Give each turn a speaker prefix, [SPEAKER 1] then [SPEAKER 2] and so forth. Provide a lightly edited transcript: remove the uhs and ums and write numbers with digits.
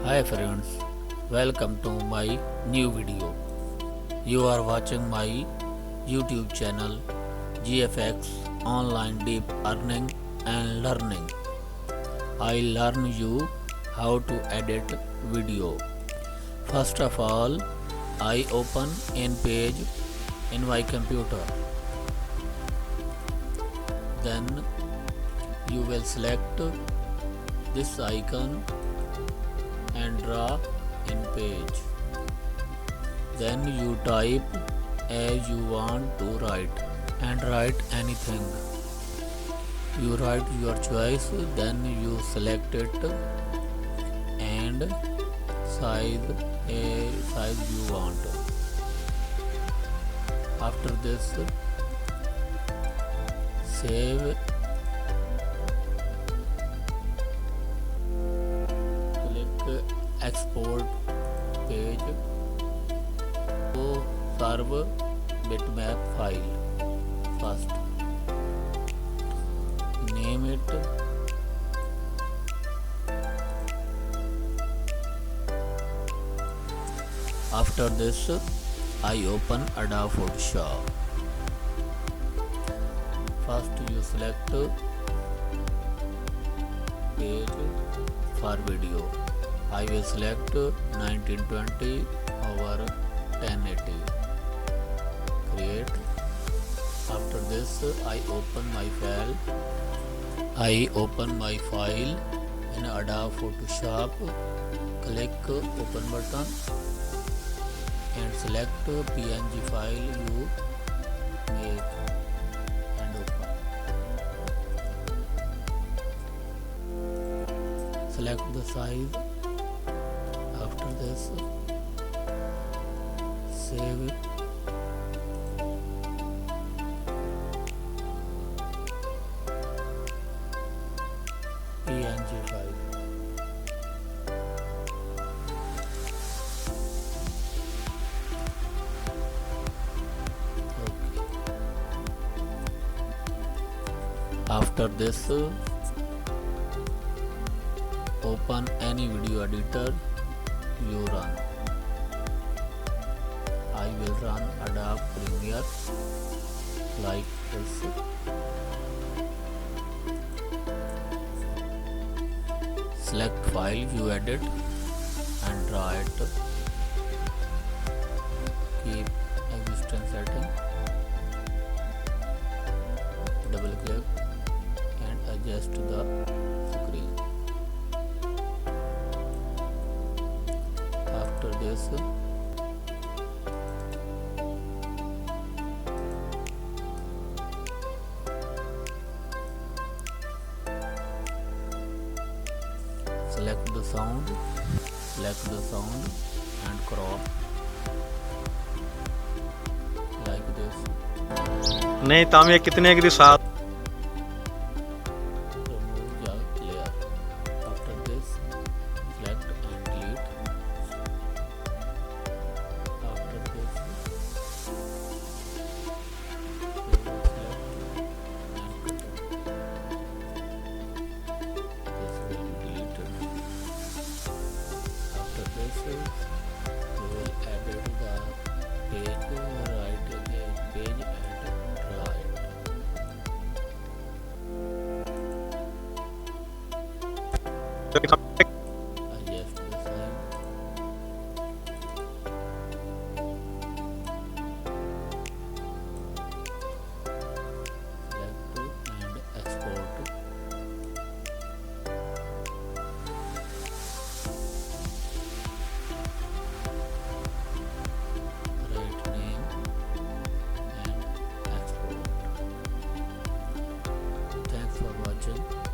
[SPEAKER 1] Hi friends, welcome to my new video. You are watching my YouTube channel GFX Online Deep Earning and Learning. I learn you how to edit video. First of all, I open in page in my computer. Then you will select this icon and draw in page. Then you type as you want to write and write anything. You write your choice, then you select it and size a size you want. After this, save, click export page to serve bitmap file. First, name it after this I open Adobe Photoshop. First you select page for video. I will select 1920 over 1080. Create. After this I open my file in Adobe Photoshop. Click open button and select PNG file you make and open. Select the size. After this, save it. PNG file. After this, open any video editor you run. I will run Adobe Premiere like this. Select file you edit and draw it. Keep existing setting. Double click and adjust the screen. After this, select the sound and crop like this.
[SPEAKER 2] नहीं तो हम ये कितने की साथ